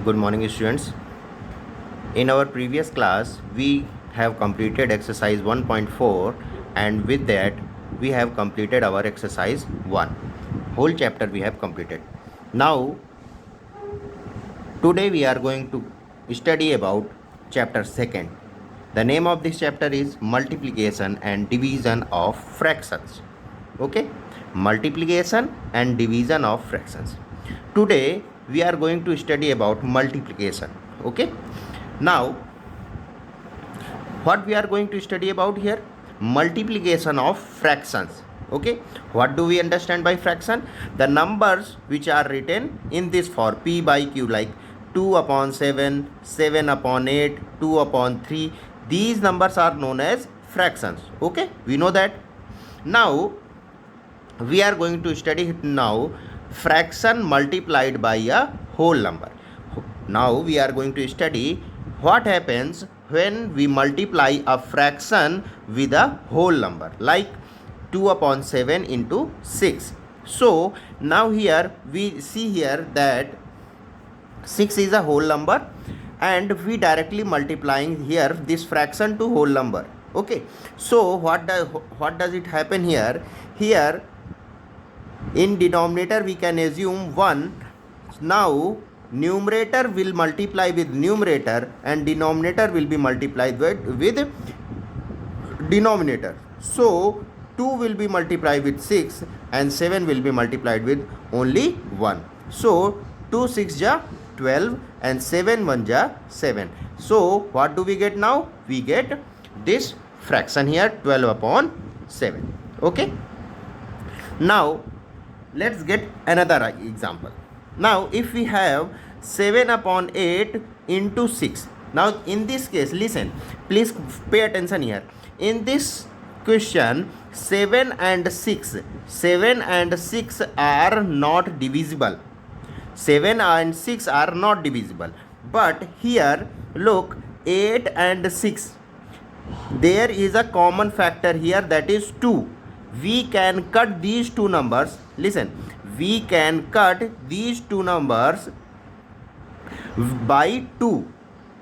Good morning, students. In our previous class, we have completed exercise 1.4, and with that, we have completed our exercise 1. Whole chapter we have completed. Now, today we are going to study about chapter 2nd. The name of this chapter is multiplication and division of fractions. Okay, multiplication and division of fractions. Today we are going to study about multiplication. Okay, now what we are going to study about here? Multiplication of fractions. Okay, what do we understand by fraction? The numbers which are written in this for p by q, like 2 upon 7, 7 upon 8, 2 upon 3. These numbers are known as fractions. Okay, we know that. Now we are going to study now fraction multiplied by a whole number. Now we are going to study what happens when we multiply a fraction with a whole number, like 2 upon 7 into 6. So now here we see here that 6 is a whole number, and we directly multiplying here this fraction to whole number. Okay, so what does it happen here? Here in denominator we can assume 1. Now numerator will multiply with numerator and denominator will be multiplied with denominator. So 2 will be multiplied with 6 and 7 will be multiplied with only 1. So 2 6 ja 12 and 7 1 ja 7. So what do we get now? We get this fraction here, 12 upon 7. Okay, now let's get another example. Now if we have 7 upon 8 into 6. Now in this case, listen, please pay attention here. In this question, 7 and 6 are not divisible. 7 and 6 are not divisible. But here look, 8 and 6, there is a common factor here, that is 2. We can cut these two numbers. Listen, we can cut these two numbers by 2.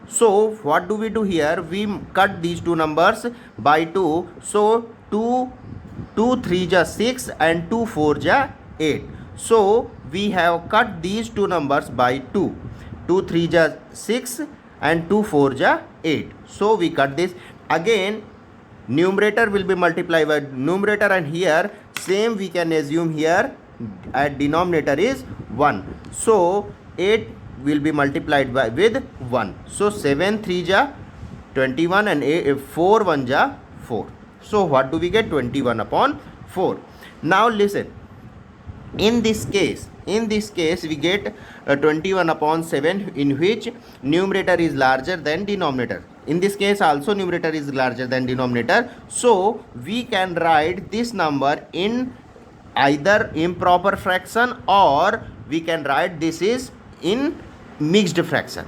So what do we do here? We cut these two numbers by 2. So 2 3 ja 6 and 2 4 ja 8. So we have cut these two numbers by 2. 2 3 ja 6 and 2 4 ja 8. So we cut this. Again numerator will be multiplied by numerator, and here same we can assume here at denominator is 1. So 8 will be multiplied by with 1. So 7 3 ja 21 and 4 1 ja 4. So what do we get? 21 upon 4. Now listen, in this case we get 21 upon 7, in which numerator is larger than denominator. In this case also numerator is larger than denominator. So we can write this number in either improper fraction, or we can write this is in mixed fraction,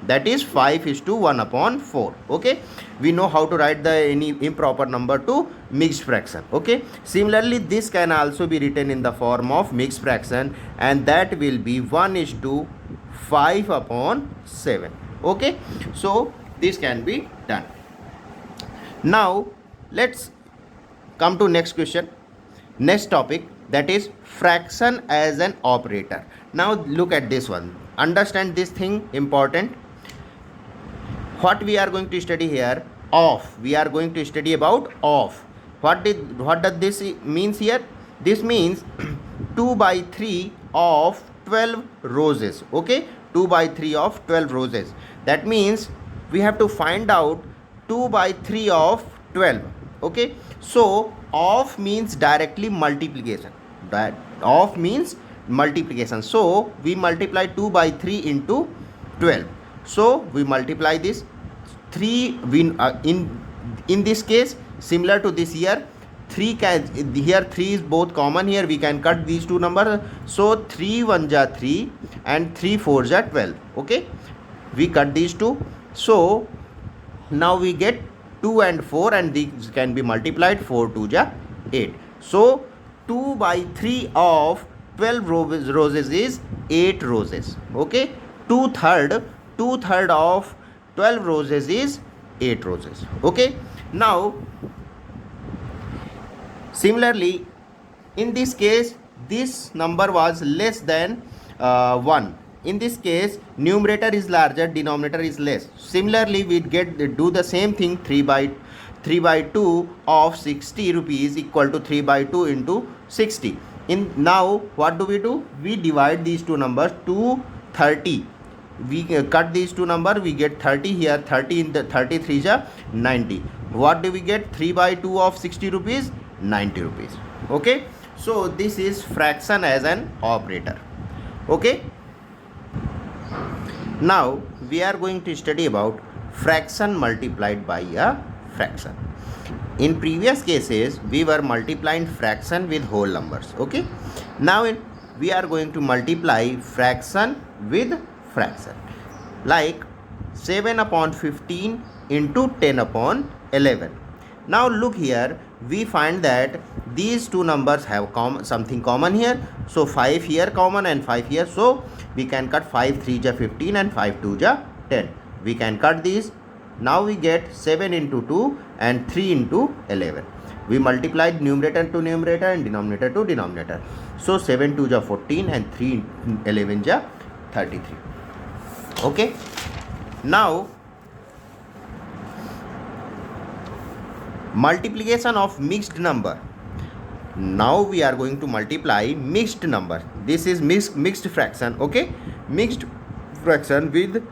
that is 5:1 upon 4. Okay, we know how to write the any improper number to mixed fraction. Okay, similarly this can also be written in the form of mixed fraction, and that will be 1:5 upon 7. Okay, so this can be done. Now let's come to next question, next topic, that is fraction as an operator. Now look at this one, understand this thing, important. What we are going to study here? Off. We are going to study about off. What does this means here? This means 2 by 3 of 12 roses. Okay, 2 by 3 of 12 roses. That means we have to find out 2 by 3 of 12. Okay, so off means directly multiplication. That off means multiplication. So we multiply 2 by 3 into 12. So we multiply this 3. We in this case, similar to this here, 3 can, here 3 is both common. Here we can cut these two numbers. So 3 1 ja 3 and 3 4 ja 12. Okay, we cut these two. So now we get 2 and 4, and these can be multiplied. 4 2 ja 8. So 2 by 3 of 12 roses is 8 roses. Okay, two third of 12 roses is 8 roses. Okay, now similarly in this case this number was less than 1. In this case numerator is larger, denominator is less. Similarly we do the same thing. 3 by 2 of 60 rupees equal to 3 by 2 into 60. In now what do? We divide these two numbers to 30. We cut these two numbers, we get 30 here, 30 in the 33 is 90. What do we get? 3 by 2 of 60 rupees, 90 rupees. Okay, so this is fraction as an operator. Okay, now we are going to study about fraction multiplied by a fraction. In previous cases we were multiplying fraction with whole numbers. Okay, now we are going to multiply fraction with fraction, like 7 upon 15 into 10 upon 11. Now look here, we find that these two numbers have something common here. So 5 here common and 5 here, so we can cut 5 3 ja 15 and 5 2 ja 10. We can cut these. Now we get 7 into 2 and 3 into 11. We multiplied numerator to numerator and denominator to denominator. So 7 2 ja 14 and 3 11 ja 33. Okay, now multiplication of mixed number. Now we are going to multiply mixed number. This is mixed fraction. Okay, mixed fraction with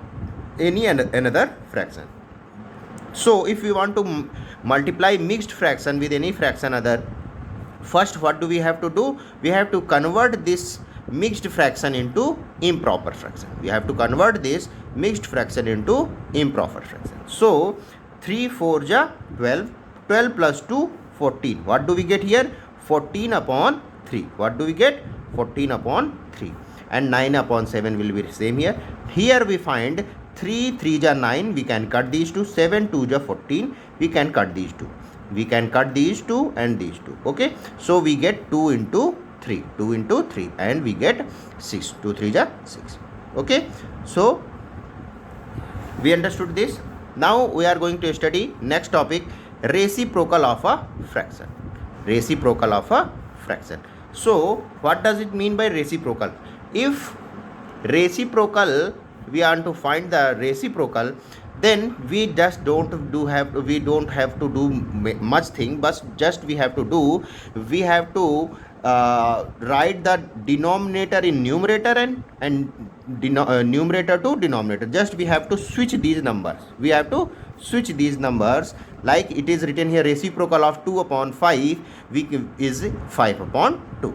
any another fraction. So if we want to multiply mixed fraction with any fraction other, first what do? We have to convert this mixed fraction into improper fraction. We have to convert this mixed fraction into improper fraction. So 3 4 ja 12, 12 plus 2 14. What do we get here? 14 upon 3. What do we get? 14 upon 3. And 9 upon 7 will be same here. Here we find 3 3 ja 9. We can cut these two. 7 2 ja 14. We can cut these two. We can cut these two and these two. Okay, so we get 2 into 3, 2 into 3, and we get 6. 2 3 ja 6. Okay, so we understood this. Now we are going to study next topic, reciprocal of a fraction. Reciprocal of a fraction. So what does it mean by reciprocal? If reciprocal, we want to find the reciprocal, then we just don't have to do much thing, but just we have to write the denominator in numerator and numerator to denominator. Just we have to switch these numbers. We have to switch these numbers, like it is written here, reciprocal of 2 upon 5 is 5 upon 2.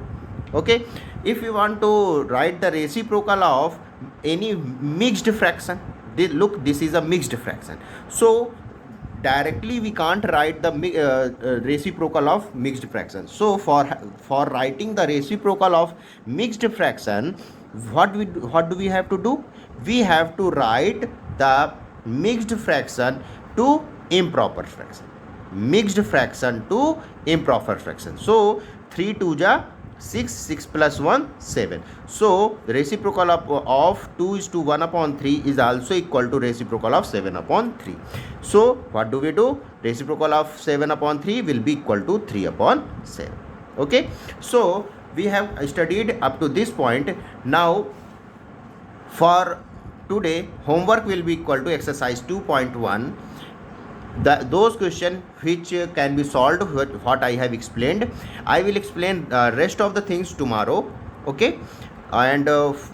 Okay, if you want to write the reciprocal of any mixed fraction, look, this is a mixed fraction, so directly we can't write the reciprocal of mixed fraction. So for writing the reciprocal of mixed fraction, what do we have to do? We have to write the mixed fraction to improper fraction. Mixed fraction to improper fraction. So 3 2 ja 6, 6 plus 1 7. So the reciprocal of 2 is to 1 upon 3 is also equal to reciprocal of 7 upon 3. So what do? Reciprocal of 7 upon 3 will be equal to 3 upon 7. Okay, so we have studied up to this point. Now for today, homework will be equal to exercise 2.1. Those questions which can be solved with what I have explained. I will explain rest of the things tomorrow. Okay, and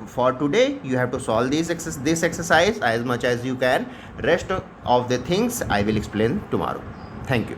for today you have to solve this exercise as much as you can. Rest of the things I will explain tomorrow. Thank you.